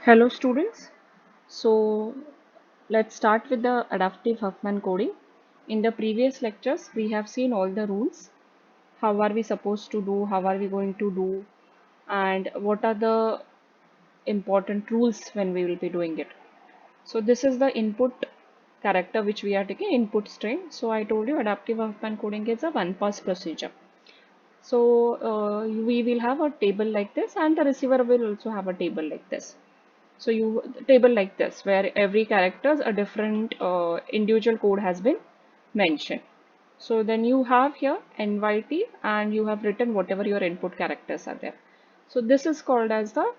Hello students. So let's start with the adaptive Huffman coding. In the previous lectures, we have seen all the rules. How are we supposed to do? How are we going to do? And what are the important rules when we will be doing it? So this is the input character which we are taking, input string. So I told you adaptive Huffman coding is a one-pass procedure. So we will have a table like this, and the receiver will also have a table like this. So you table like this where every characters a different individual code has been mentioned. So then you have here NYT and you have written whatever your input characters are there. So this is called as the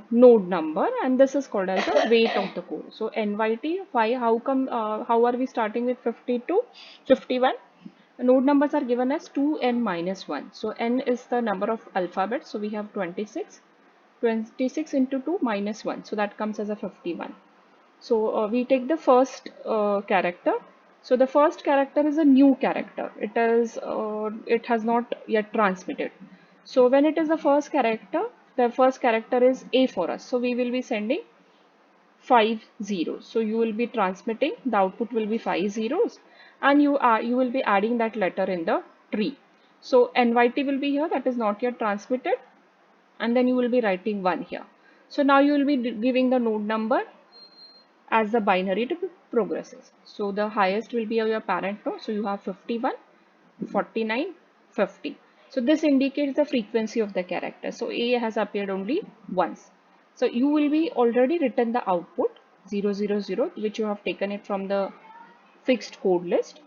node number and this is called as the weight of the code. So NYT, why, how come, how are we starting with 50 to 51? Node numbers are given as 2n minus 1. So n is the number of alphabets. So we have 26. 26 into 2 minus 1. So that comes as a 51. So we take the first character. So the first character is a new character. It has not yet transmitted. So when it is the first character is A for us. So we will be sending 5 zeros. So you will be transmitting, the output will be 5 zeros and you will be adding that letter in the tree. So NYT will be here, that is not yet transmitted, and then you will be writing 1 here. So now you will be giving the node number as the binary to progresses. So the highest will be your parent node. So you have 51, 49, 50. So this indicates the frequency of the character. So A has appeared only once. So you will be already written the output 000, which you have taken it from the fixed code list,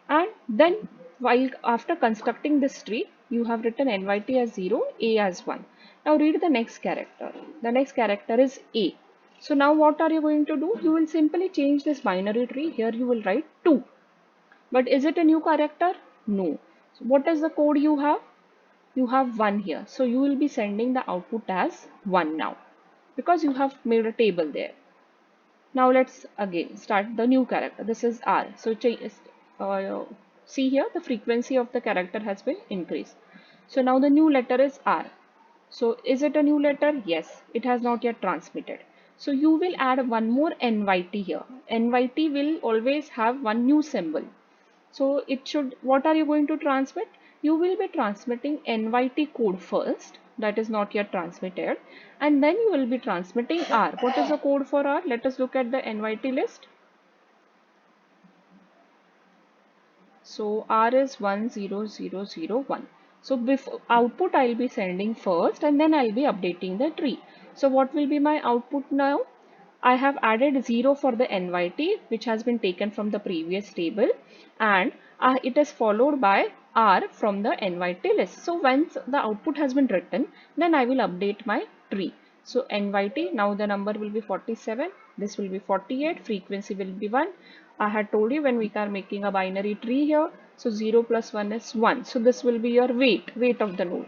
and then while after constructing this tree you have written NYT as 0, A as 1. Now read the next character. The next character is A. So now what are you going to do? You will simply change this binary tree. Here you will write 2. But is it a new character? No. So what is the code you have? You have 1 here. So you will be sending the output as 1 now because you have made a table there. Now let's again start the new character. This is R. So uh, see here the frequency of the character has been increased. So now the new letter is R. So is it a new letter? Yes, it has not yet transmitted. So you will add one more NYT here. NYT will always have one new symbol. So it should, what are you going to transmit? You will be transmitting NYT code first, that is not yet transmitted, and then you will be transmitting R. What is the code for R? Let us look at the NYT list. So R is 10001. So before output I'll be sending first and then I'll be updating the tree. So what will be my output now? I have added 0 for the NYT which has been taken from the previous table, and it is followed by R from the NYT list. So once the output has been written, then I will update my tree. So NYT, now the number will be 47, this will be 48, frequency will be 1. I had told you when we are making a binary tree here, so 0 plus 1 is 1. So this will be your weight of the node.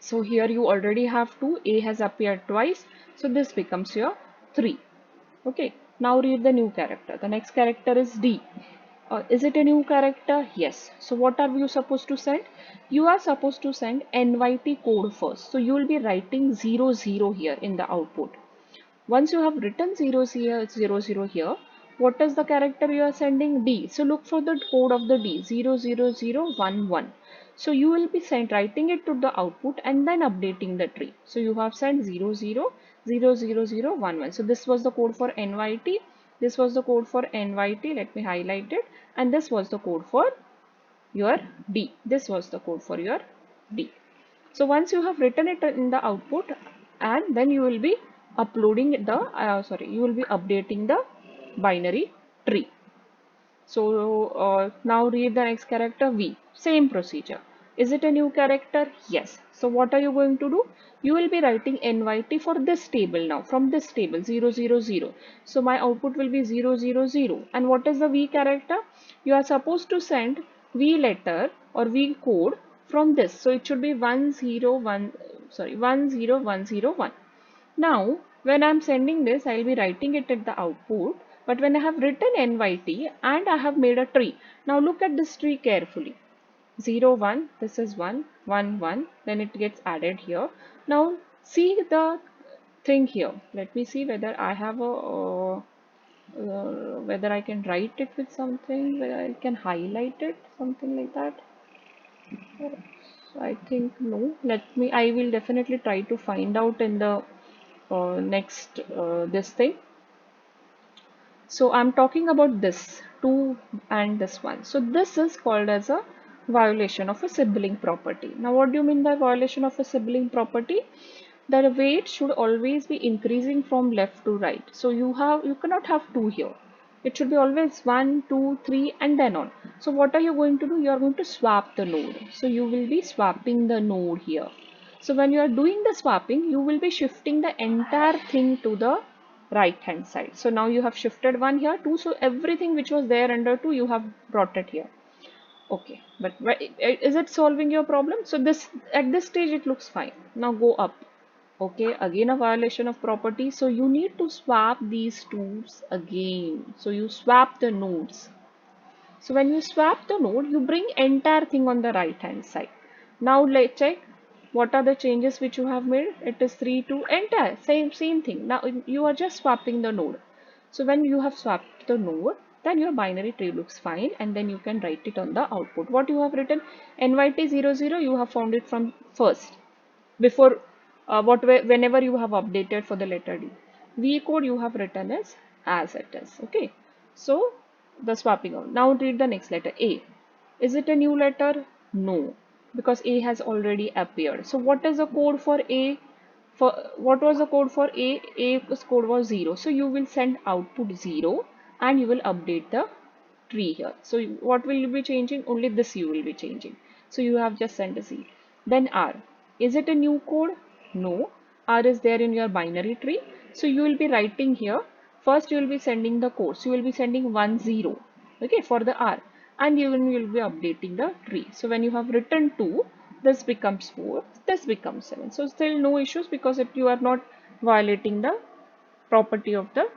So here you already have 2, A has appeared twice, so this becomes your 3. Okay, now read the new character. The next character is D. Is it a new character? Yes. So what are you supposed to send? You are supposed to send NYT code first. So you will be writing 00 here in the output. Once you have written 00 here, what is the character you are sending? D. So look for the code of the D, 00011. So you will be writing it to the output and then updating the tree. So you have sent 000011. So this was the code for NYT. This was the code for NYT. Let me highlight it. And this was the code for your D. This was the code for your D. So once you have written it in the output, and then you will be uploading the you will be updating the binary tree. So now read the next character V. Same procedure. Is it a new character? Yes. So what are you going to do? You will be writing NYT for this table now, from this table 000. So my output will be 000. And what is the V character? You are supposed to send V letter or V code from this. So it should be 10101. Now, when I'm sending this, I'll be writing it at the output. But when I have written NYT and I have made a tree, now look at this tree carefully. 0, 1, this is 1, 1, 1, then it gets added here. Now, see the thing here. Let me see whether I have a whether I can write it with something, whether I can highlight it, something like that. I think no. I will definitely try to find out in the next this thing. So I'm talking about this two and this one. So this is called as a violation of a sibling property. Now what do you mean by violation of a sibling property? The weight should always be increasing from left to right. So you cannot have two here. It should be always 1, 2, 3 and then on. So what are you going to do? You are going to swap the node. So you will be swapping the node here. So when you are doing the swapping, you will be shifting the entire thing to the right hand side. So now you have shifted 1 here, 2. So everything which was there under 2, you have brought it here. Okay, but is it solving your problem? So this at this stage it looks fine. Now go up. Okay, again a violation of property. So you need to swap these twos again. So you swap the nodes. So when you swap the node, you bring entire thing on the right hand side. Now let's check what are the changes which you have made. It is 3 to entire, same thing. Now you are just swapping the node. So when you have swapped the node, then your binary tree looks fine and then you can write it on the output. What you have written, NYT00, you have found it from first before whenever you have updated for the letter D. V code you have written as it is. Okay. So the swapping out. Now read the next letter A. Is it a new letter? No, because A has already appeared. So what is the code for A? For what was the code for A? A's code was 0. So you will send output 0 and you will update the tree here. So what will you be changing? Only this you will be changing. So you have just sent a Z. Then R. Is it a new code? No. R is there in your binary tree. So you will be writing here. First you will be sending the code. So you will be sending 1 0. Okay, for the R. And you will be updating the tree. So when you have written 2, this becomes 4, this becomes 7. So still no issues because you are not violating the property of the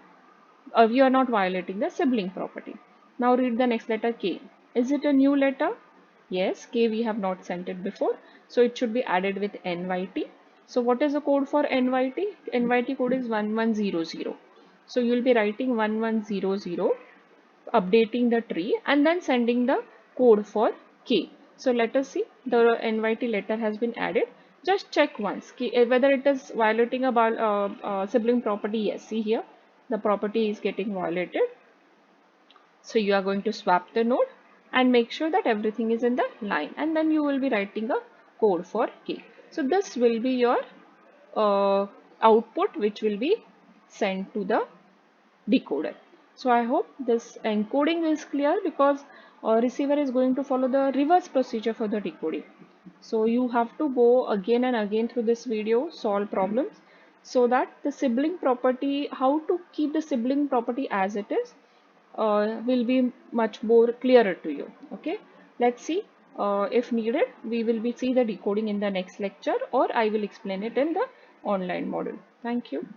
you are not violating the sibling property. Now read the next letter K. Is it a new letter? Yes, K we have not sent it before. So it should be added with NYT. So what is the code for NYT? NYT code is 1100. So you will be writing 1100, updating the tree and then sending the code for K. So let us see the NYT letter has been added. Just check once whether it is violating a sibling property. Yes, see here the property is getting violated. So you are going to swap the node and make sure that everything is in the line and then you will be writing a code for K. So this will be your output which will be sent to the decoder. So I hope this encoding is clear because receiver is going to follow the reverse procedure for the decoding. So you have to go again and again through this video, solve problems so that the sibling property, how to keep the sibling property as it is, will be much more clearer to you. Okay, let's see. If needed, we will be see the decoding in the next lecture or I will explain it in the online module. Thank you.